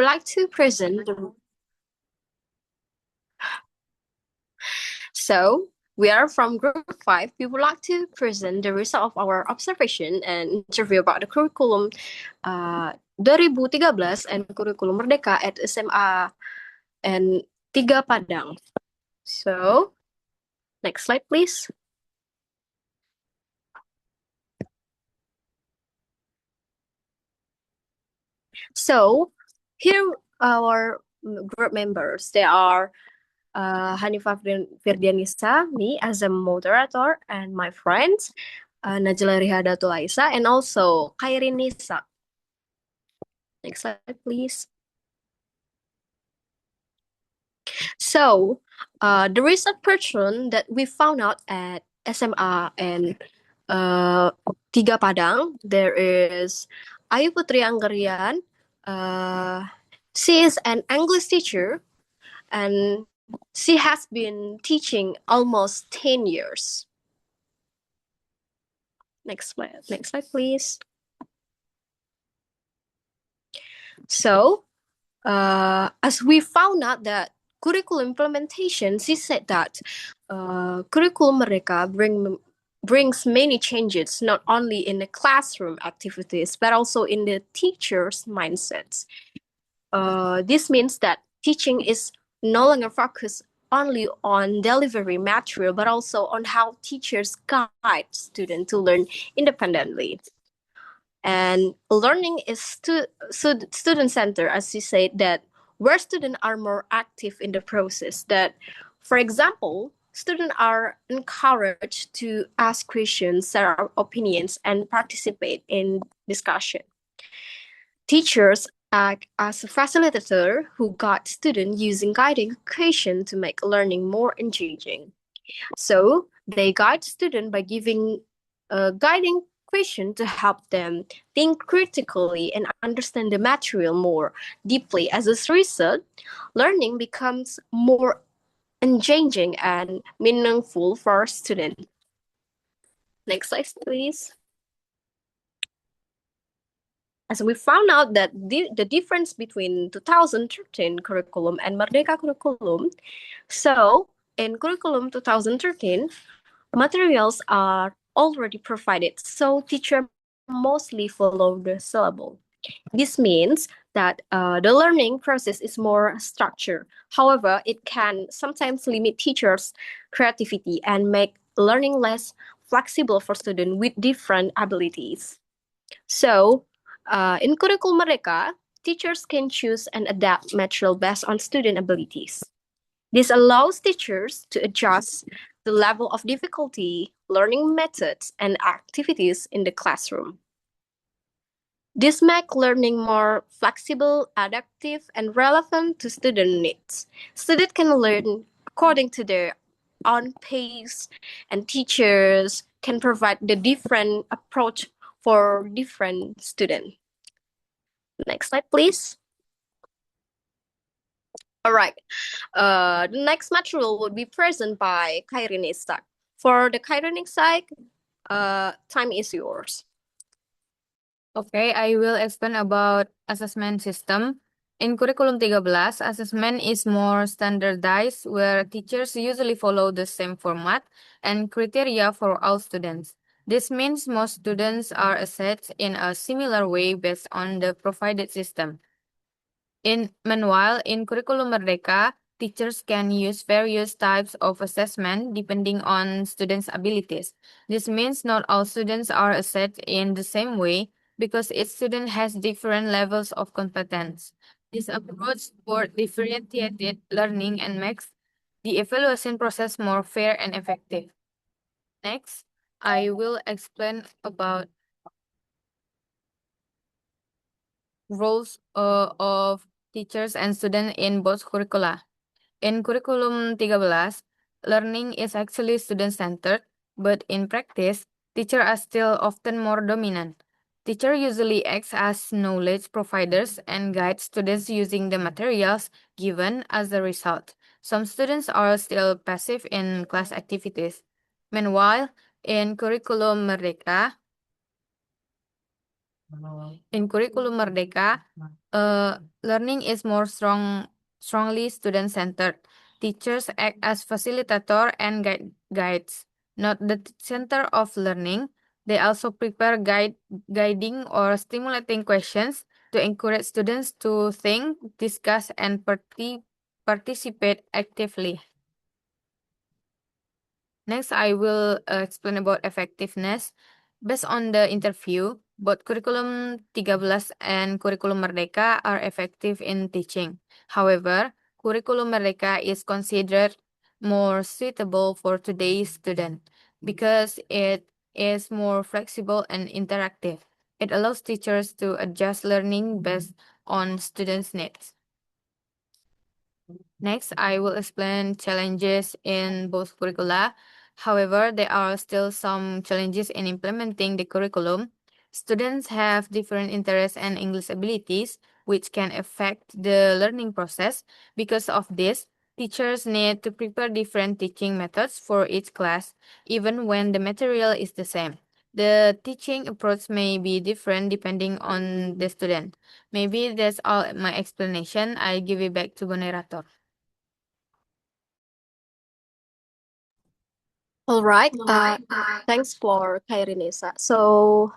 like to present so we are from group 5. We would like to present the result of our observation and interview about the curriculum 2013 and curriculum Merdeka at SMA and 3 Padang. So, next slide please. So, here our group members. They are Hanifah Firdianisa, me as a moderator, and my friends, Najla Rihadatul Aisa, and also Khairin Nisa. Next slide, please. So, the recent person that we found out at SMA and 3 Padang, there is Ayu Putri Anggerian. She is an English teacher and she has been teaching almost 10 years. Next slide, please. So, as we found out that curriculum implementation, she said that curriculum Merdeka brings many changes, not only in the classroom activities, but also in the teacher's mindsets. This means that teaching is no longer focused only on delivery material, but also on how teachers guide students to learn independently. And learning is student-centered, as you said, that where students are more active in the process. That, for example, students are encouraged to ask questions, share opinions, and participate in discussion. Teachers act as a facilitator who guide students using guiding question to make learning more engaging. So they guide students by giving guiding question to help them think critically and understand the material more deeply. As a result, learning becomes more engaging and meaningful for students. Next slide, please. As we found out that the difference between 2013 curriculum and Merdeka curriculum, so in curriculum 2013, materials are already provided, so teachers mostly follow the syllable. This means that the learning process is more structured. However, it can sometimes limit teachers' creativity and make learning less flexible for students with different abilities. So, in Curriculum Merdeka, teachers can choose and adapt material based on student abilities. This allows teachers to adjust the level of difficulty, learning methods, and activities in the classroom. This makes learning more flexible, adaptive, and relevant to student needs. Students can learn according to their own pace, and teachers can provide the different approach for different students. Next slide, please. All right. The next material will be presented by Khairin Ishak. For the Khairin Ishak, time is yours. Okay, I will explain about assessment system. In Curriculum 13, assessment is more standardized, where teachers usually follow the same format and criteria for all students. This means most students are assessed in a similar way based on the provided system. Meanwhile, in Curriculum Merdeka, teachers can use various types of assessment depending on students' abilities. This means not all students are assessed in the same way because each student has different levels of competence. This approach supports differentiated learning and makes the evaluation process more fair and effective. Next, I will explain about roles of teachers and students in both curricula. In Curriculum 13, learning is actually student-centered, but in practice, teachers are still often more dominant. Teachers usually act as knowledge providers and guide students using the materials given as a result. Some students are still passive in class activities. Meanwhile, in Curriculum Merdeka, In Kurikulum Merdeka, learning is more strongly student-centered. Teachers act as facilitator and guides, not the center of learning. They also prepare guiding or stimulating questions to encourage students to think, discuss, and participate actively. Next, I will explain about effectiveness. Based on the interview, both Kurikulum 13 and Kurikulum Merdeka are effective in teaching. However, Kurikulum Merdeka is considered more suitable for today's student because it is more flexible and interactive. It allows teachers to adjust learning based on students' needs. Next, I will explain challenges in both curricula. However, there are still some challenges in implementing the curriculum. Students have different interests and English abilities, which can affect the learning process. Because of this, teachers need to prepare different teaching methods for each class, even when the material is the same. The teaching approach may be different depending on the student. Maybe that's all my explanation. I give it back to moderator. All right. Thanks for Kairinesa. So,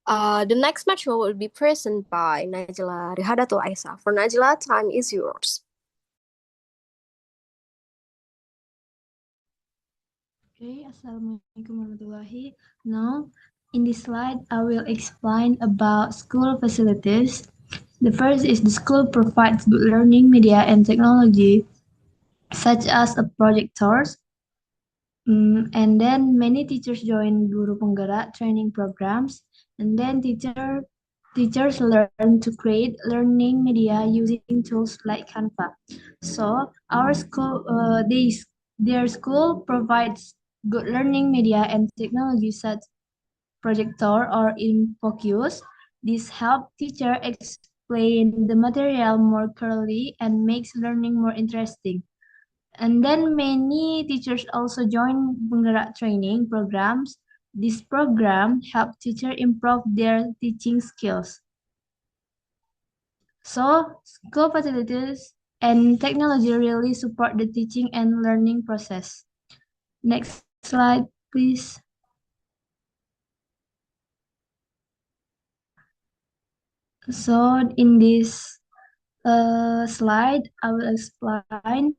the next material will be presented by Najla Rihadatul Aisa. For Najla, time is yours. Okay, Assalamualaikum warahmatullahi. Now, in this slide, I will explain about school facilities. The first is the school provides good learning media and technology, such as a projectors. And then many teachers join Guru Penggerak training programs. And then teachers learn to create learning media using tools like Canva. So our school, their school provides good learning media and technology such projector or InFocus. This helps teacher explain the material more clearly and makes learning more interesting. And then many teachers also join Penggerak training programs. This program help teacher improve their teaching skills. So school facilities and technology really support the teaching and learning process. Next slide, please. So in this slide, I will explain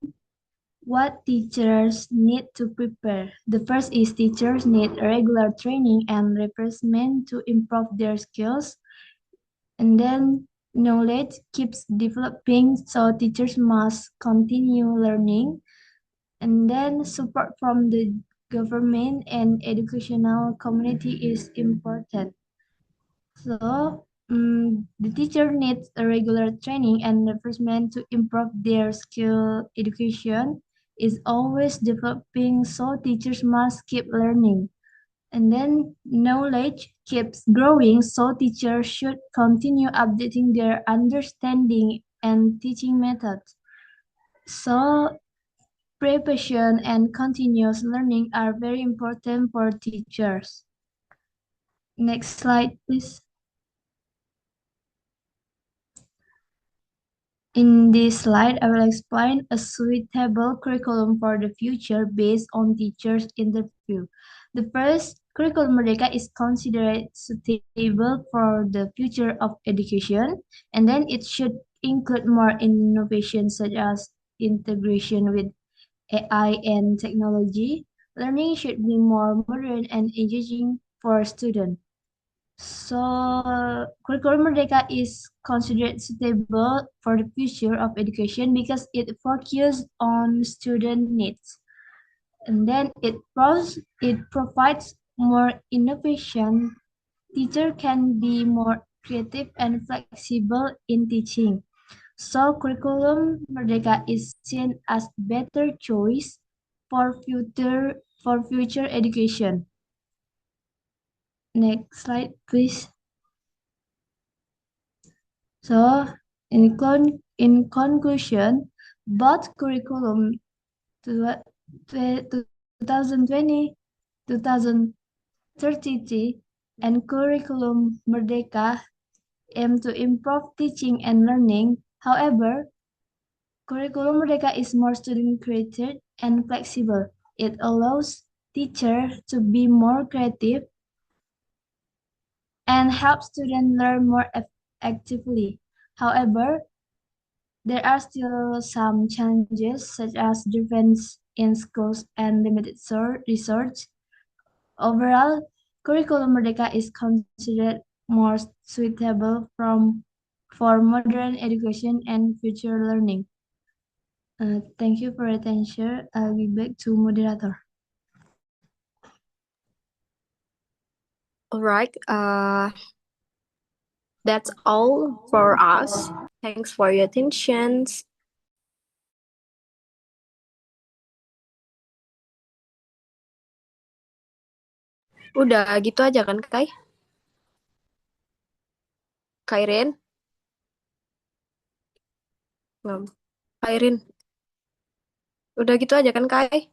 what teachers need to prepare. The first is teachers need regular training and refreshment to improve their skills. And then knowledge keeps developing, so teachers must continue learning. And then support from the government and educational community is important. So the teacher needs a regular training and refreshment to improve their skill. Education is always developing, so teachers must keep learning. And then knowledge keeps growing, so teachers should continue updating their understanding and teaching methods. So preparation and continuous learning are very important for teachers. Next slide, please. In this slide, I will explain a suitable curriculum for the future based on teachers' interview. The first, Curriculum Merdeka is considered suitable for the future of education, and then it should include more innovations such as integration with AI and technology. Learning should be more modern and engaging for students. So, Curriculum Merdeka is considered suitable for the future of education because it focuses on student needs. And then it provides more innovation. Teacher can be more creative and flexible in teaching. So, Curriculum Merdeka is seen as better choice for future education. Next slide, please. So, in conclusion, both curriculum 2020, 2033 and curriculum Merdeka aim to improve teaching and learning. However, curriculum Merdeka is more student-created and flexible. It allows teachers to be more creative and help students learn more actively. However, there are still some challenges such as difference in schools and limited research. Overall, curriculum Merdeka is considered more suitable for modern education and future learning. Thank you for your attention. I'll be back to moderator. All right. That's all for us. Thanks for your attention. Udah gitu aja kan, Kai? Kairin? Belum. Kairin. Udah gitu aja kan, Kai?